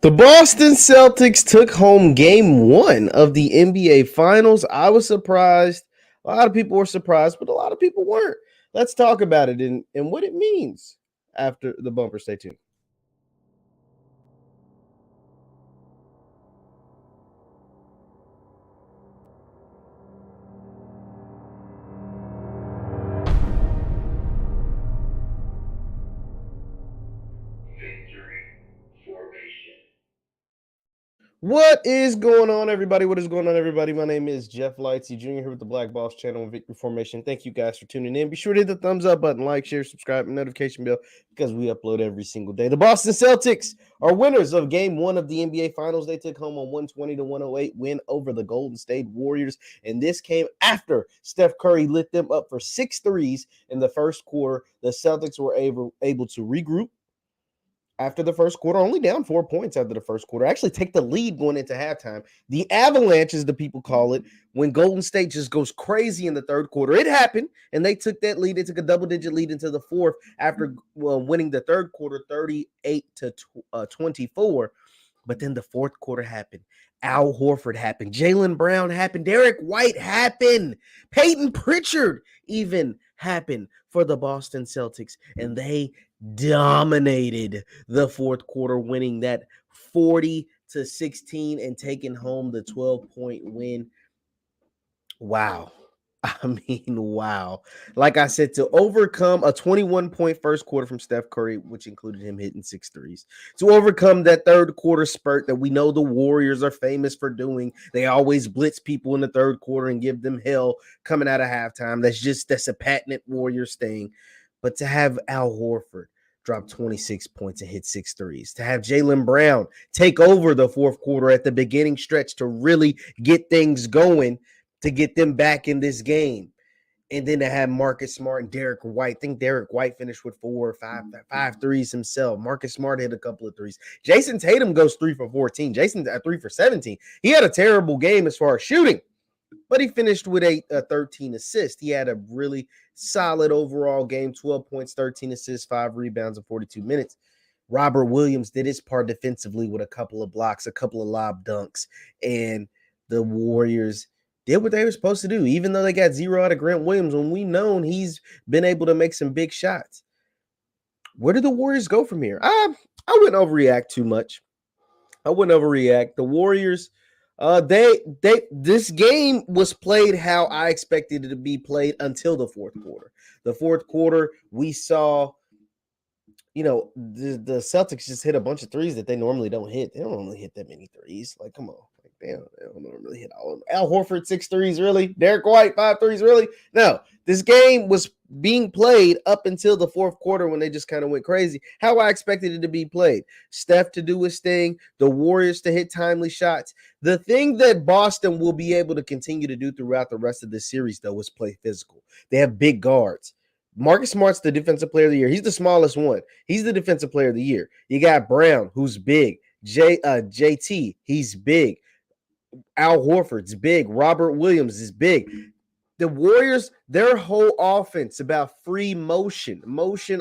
The Boston Celtics took home game one of the NBA Finals. I was surprised. A lot of people were surprised, but a lot of people weren't. Let's talk about it and what it means after the bumper. Stay tuned. What is going on, everybody? What is going on, everybody? My name is JeffLightsYJr. Here with the Black Boss channel and Victory Formation. Thank you guys for tuning in. Be sure to hit the thumbs up button, like, share, subscribe, and notification bell because we upload every single day. The Boston Celtics are winners of game one of the NBA Finals. They took home a 120-108 win over the Golden State Warriors. And this came after Steph Curry lit them up for 6 threes in the first quarter. The Celtics were able to regroup after the first quarter, only down 4 points after the first quarter. Actually take the lead going into halftime. The avalanche, as the people call it, when Golden State just goes crazy in the third quarter. It happened, and they took that lead. They took a double-digit lead into the fourth after winning the third quarter 38-24. But then the fourth quarter happened. Al Horford happened. Jaylen Brown happened. Derek White happened. Peyton Pritchard even happened for the Boston Celtics, and they dominated the fourth quarter, winning that 40-16 and taking home the 12-point win. Wow. Wow. Like I said, to overcome a 21-point first quarter from Steph Curry, which included him hitting 6 threes, to overcome that third quarter spurt that we know the Warriors are famous for doing. They always blitz people in the third quarter and give them hell coming out of halftime. That's a patented Warriors thing. But to have Al Horford drop 26 points and hit 6 threes, to have Jaylen Brown take over the fourth quarter at the beginning stretch to really get things going, to get them back in this game. And then to have Marcus Smart and Derek White. I think Derek White finished with 4 or 5 threes himself. Marcus Smart hit a couple of threes. Jason Tatum goes 3 for 14. Jason 3 for 17. He had a terrible game as far as shooting, but he finished with 13 assists. He had a really solid overall game, 12 points, 13 assists, 5 rebounds in 42 minutes. Robert Williams did his part defensively with a couple of blocks, a couple of lob dunks, and the Warriors did what they were supposed to do, even though they got 0 out of Grant Williams, when we known he's been able to make some big shots. Where do the Warriors go from here? I wouldn't overreact too much. I wouldn't overreact. The Warriors, this game was played how I expected it to be played until the fourth quarter. The fourth quarter, we saw, the Celtics just hit a bunch of threes that they normally don't hit. They don't normally hit that many threes. Like, come on. They don't normally hit all of them. Al Horford, 6 threes, really? Derek White, 5 threes, really? No, this game was being played up until the fourth quarter when they just kind of went crazy. How I expected it to be played. Steph to do his thing, the Warriors to hit timely shots. The thing that Boston will be able to continue to do throughout the rest of this series, though, is play physical. They have big guards. Marcus Smart's the defensive player of the year. He's the smallest one. He's the defensive player of the year. You got Brown, who's big. JT, he's big. Al Horford's big. Robert Williams is big. The Warriors, their whole offense about free motion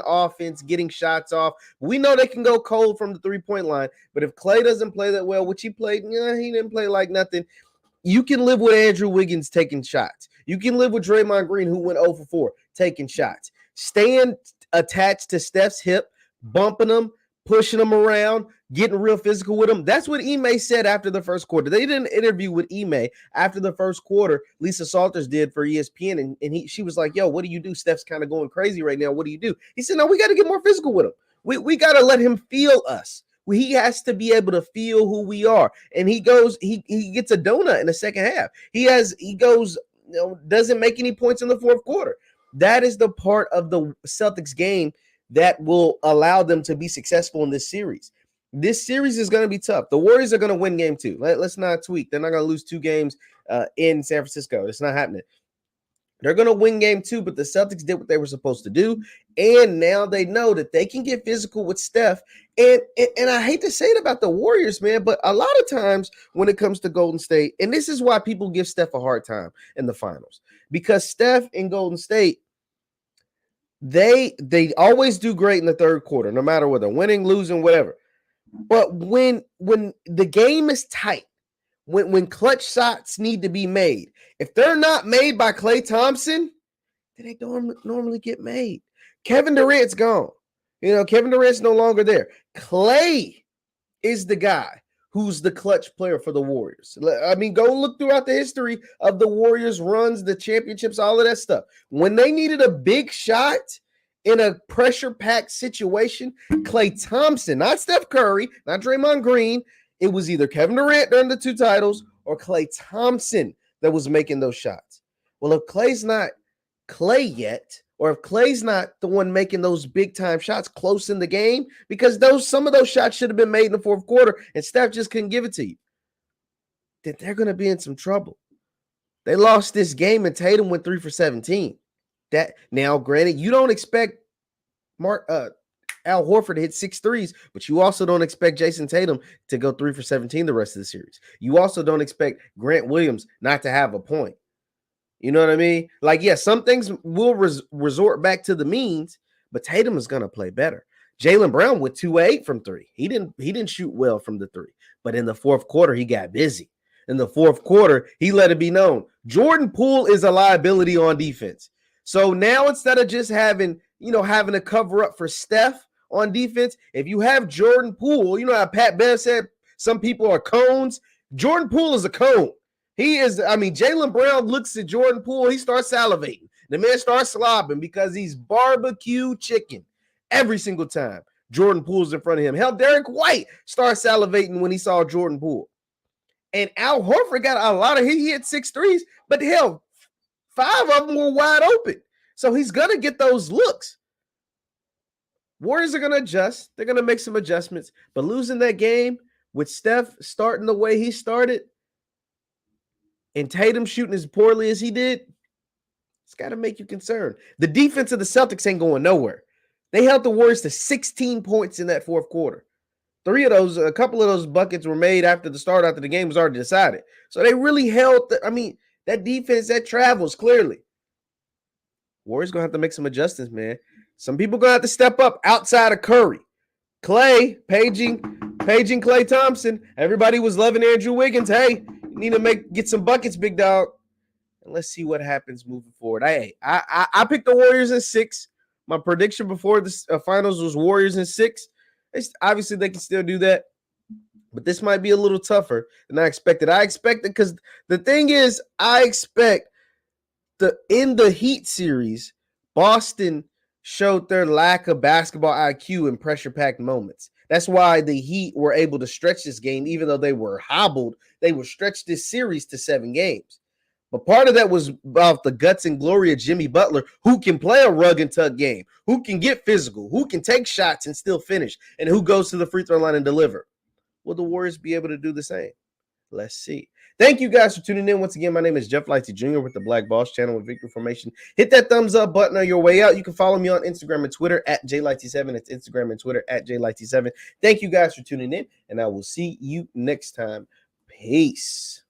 offense, getting shots off. We know they can go cold from the three-point line, but if Klay doesn't play that well, which he played, he didn't play like nothing. You can live with Andrew Wiggins taking shots. You can live with Draymond Green, who went 0 for 4, taking shots. Staying attached to Steph's hip, bumping him, pushing him around, getting real physical with him. That's what Ime said after the first quarter. They did an interview with Ime after the first quarter. Lisa Salters did for ESPN, and she was like, yo, what do you do? Steph's kind of going crazy right now. What do you do? He said, no, we got to get more physical with him. We got to let him feel us. He has to be able to feel who we are. And he gets a donut in the second half. He goes, doesn't make any points in the fourth quarter. That is the part of the Celtics game that will allow them to be successful in this series. This series is going to be tough. The Warriors are going to win game 2. Let's not tweak. They're not going to lose 2 games in San Francisco. It's not happening. They're going to win game 2, but the Celtics did what they were supposed to do, and now they know that they can get physical with Steph. And I hate to say it about the Warriors, man, but a lot of times when it comes to Golden State, and this is why people give Steph a hard time in the finals, because Steph and Golden State, they always do great in the third quarter, no matter whether winning, losing, whatever. But when the game is tight, when clutch shots need to be made, if they're not made by Klay Thompson, then they don't normally get made. Kevin Durant's gone. Kevin Durant's no longer there. Klay is the guy who's the clutch player for the Warriors. I mean, go look throughout the history of the Warriors runs, the championships, all of that stuff. When they needed a big shot in a pressure-packed situation, Klay Thompson, not Steph Curry, not Draymond Green, it was either Kevin Durant during the 2 titles or Klay Thompson that was making those shots. Well, if Klay's not Klay yet, or if Klay's not the one making those big-time shots close in the game, because some of those shots should have been made in the fourth quarter and Steph just couldn't give it to you, then they're going to be in some trouble. They lost this game and Tatum went 3 for 17. Now, granted, you don't expect Al Horford to hit 6 threes, but you also don't expect Jason Tatum to go 3 for 17 the rest of the series. You also don't expect Grant Williams not to have a point. You know what I mean? Like, yeah, some things will resort back to the means, but Tatum is going to play better. Jaylen Brown went 2-8 from 3. He didn't shoot well from the 3, but in the fourth quarter, he got busy. In the fourth quarter, he let it be known. Jordan Poole is a liability on defense. So now instead of just having to cover up for Steph on defense, if you have Jordan Poole, how Pat Bev said some people are cones. Jordan Poole is a cone. He is, Jaylen Brown looks at Jordan Poole, he starts salivating. The man starts slobbing because he's barbecue chicken every single time Jordan Poole's in front of him. Hell, Derek White starts salivating when he saw Jordan Poole. And Al Horford got a lot of he hit 6 threes, but hell, 5 of them were wide open. So he's going to get those looks. Warriors are going to adjust. They're going to make some adjustments. But losing that game with Steph starting the way he started and Tatum shooting as poorly as he did, it's got to make you concerned. The defense of the Celtics ain't going nowhere. They held the Warriors to 16 points in that fourth quarter. A couple of those buckets were made after the game was already decided. So they really held, that defense, that travels clearly. Warriors going to have to make some adjustments, man. Some people going to have to step up outside of Curry. Klay, paging Klay Thompson. Everybody was loving Andrew Wiggins. Hey, you need to get some buckets, big dog. And let's see what happens moving forward. I picked the Warriors in 6. My prediction before the finals was Warriors in 6. Obviously, they can still do that. But this might be a little tougher than I expected. Because the thing is, I expect in the Heat series, Boston showed their lack of basketball IQ in pressure-packed moments. That's why the Heat were able to stretch this game, even though they were hobbled. They would stretch this series to 7 games. But part of that was about the guts and glory of Jimmy Butler, who can play a rug and tuck game, who can get physical, who can take shots and still finish, and who goes to the free throw line and deliver. Will the Warriors be able to do the same? Let's see. Thank you guys for tuning in. Once again, my name is JeffLightsyJr. with the Black Boss channel with Victory Formation. Hit that thumbs up button on your way out. You can follow me on Instagram and Twitter at JLightsy7. It's Instagram and Twitter at JLightsy7. Thank you guys for tuning in, and I will see you next time. Peace.